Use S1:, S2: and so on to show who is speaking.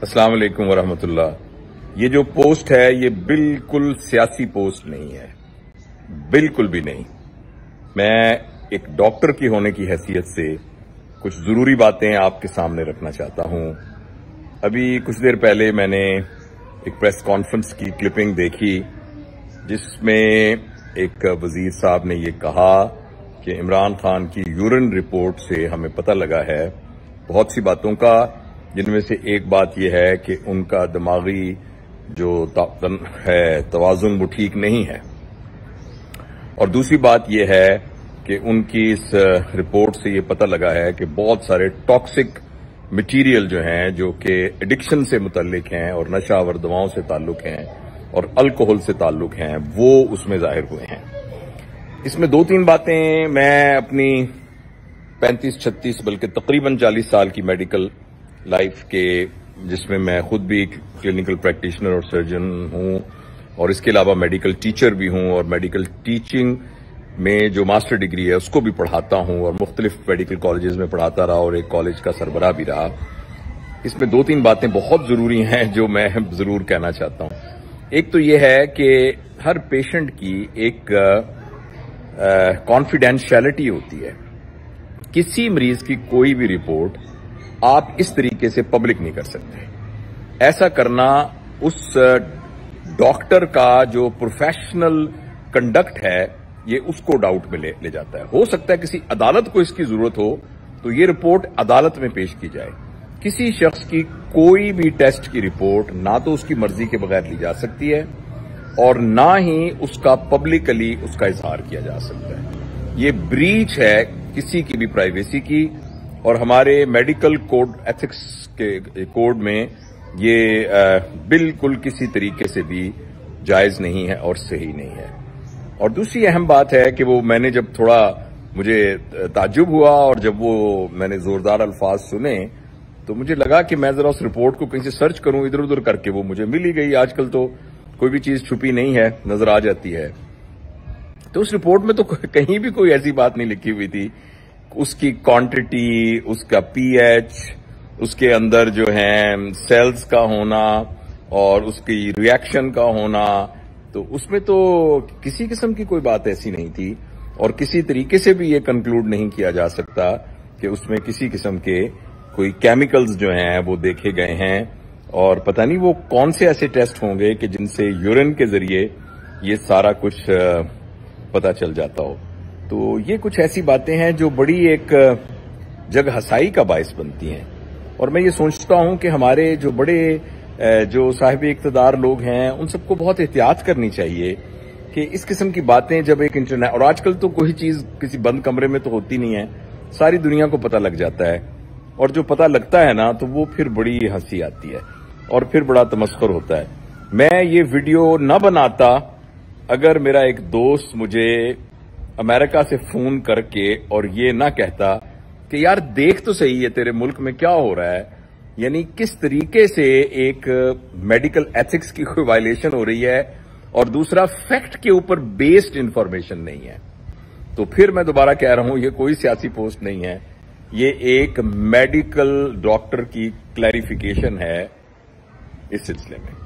S1: अस्सलाम वालेकुम वरहमतुल्लाह। ये जो पोस्ट है ये बिल्कुल सियासी पोस्ट नहीं है, बिल्कुल भी नहीं। मैं एक डॉक्टर की होने की हैसियत से कुछ जरूरी बातें आपके सामने रखना चाहता हूं। अभी कुछ देर पहले मैंने एक प्रेस कॉन्फ्रेंस की क्लिपिंग देखी जिसमें एक वजीर साहब ने ये कहा कि इमरान खान की यूरिन रिपोर्ट से हमें पता लगा है बहुत सी बातों का, जिनमें से एक बात यह है कि उनका दिमागी जो है तवाजुन वो ठीक नहीं है, और दूसरी बात यह है कि उनकी इस रिपोर्ट से ये पता लगा है कि बहुत सारे टॉक्सिक मटेरियल जो हैं, जो कि एडिक्शन से मुतल्लिक हैं और नशावर दवाओं से ताल्लुक हैं और अल्कोहल से ताल्लुक हैं, वो उसमें जाहिर हुए हैं। इसमें दो तीन बातें मैं अपनी 35-36 बल्कि तकरीबन 40 साल की मेडिकल लाइफ के, जिसमें मैं खुद भी क्लिनिकल प्रैक्टिशनर और सर्जन हूं और इसके अलावा मेडिकल टीचर भी हूं और मेडिकल टीचिंग में जो मास्टर डिग्री है उसको भी पढ़ाता हूं और मुख्तलिफ मेडिकल कॉलेजेस में पढ़ाता रहा और एक कॉलेज का सरबराह भी रहा। इसमें दो तीन बातें बहुत जरूरी हैं जो मैं जरूर कहना चाहता हूं। एक तो यह है कि हर पेशेंट की एक कॉन्फिडेंशियलिटी होती है। किसी मरीज की कोई भी रिपोर्ट आप इस तरीके से पब्लिक नहीं कर सकते। ऐसा करना उस डॉक्टर का जो प्रोफेशनल कंडक्ट है ये उसको डाउट में ले जाता है। हो सकता है किसी अदालत को इसकी जरूरत हो तो ये रिपोर्ट अदालत में पेश की जाए। किसी शख्स की कोई भी टेस्ट की रिपोर्ट ना तो उसकी मर्जी के बगैर ली जा सकती है और ना ही उसका पब्लिकली उसका इजहार किया जा सकता है। ये ब्रीच है किसी की भी प्राइवेसी की, और हमारे मेडिकल कोड एथिक्स के कोड में ये बिल्कुल किसी तरीके से भी जायज नहीं है और सही नहीं है। और दूसरी अहम बात है कि वो मैंने जब थोड़ा मुझे ताज्जुब हुआ और जब वो मैंने जोरदार अल्फाज सुने तो मुझे लगा कि मैं जरा उस रिपोर्ट को कहीं से सर्च करूं, इधर उधर करके वो मुझे मिल ही गई। आजकल तो कोई भी चीज छुपी नहीं है, नजर आ जाती है। तो उस रिपोर्ट में तो कहीं भी कोई ऐसी बात नहीं लिखी हुई थी। उसकी क्वांटिटी, उसका पीएच, उसके अंदर जो है सेल्स का होना और उसकी रिएक्शन का होना, तो उसमें तो किसी किस्म की कोई बात ऐसी नहीं थी और किसी तरीके से भी ये कंक्लूड नहीं किया जा सकता कि उसमें किसी किस्म के कोई केमिकल्स जो हैं वो देखे गए हैं। और पता नहीं वो कौन से ऐसे टेस्ट होंगे कि जिनसे यूरिन के जरिए ये सारा कुछ पता चल जाता हो। तो ये कुछ ऐसी बातें हैं जो बड़ी एक जग हसाई का बायस बनती हैं। और मैं ये सोचता हूं कि हमारे जो बड़े जो साहिब इक्तदार लोग हैं उन सबको बहुत एहतियात करनी चाहिए कि इस किस्म की बातें जब एक इंटरनेट, और आजकल तो कोई चीज किसी बंद कमरे में तो होती नहीं है, सारी दुनिया को पता लग जाता है। और जो पता लगता है ना तो वो फिर बड़ी हंसी आती है और फिर बड़ा तमस्खुर होता है। मैं ये वीडियो न बनाता अगर मेरा एक दोस्त मुझे अमेरिका से फोन करके और ये ना कहता कि यार देख तो सही है तेरे मुल्क में क्या हो रहा है, यानी किस तरीके से एक मेडिकल एथिक्स की कोई वायलेशन हो रही है और दूसरा फैक्ट के ऊपर बेस्ड इंफॉर्मेशन नहीं है। तो फिर मैं दोबारा कह रहा हूं ये कोई सियासी पोस्ट नहीं है, ये एक मेडिकल डॉक्टर की क्लैरिफिकेशन है इस सिलसिले में।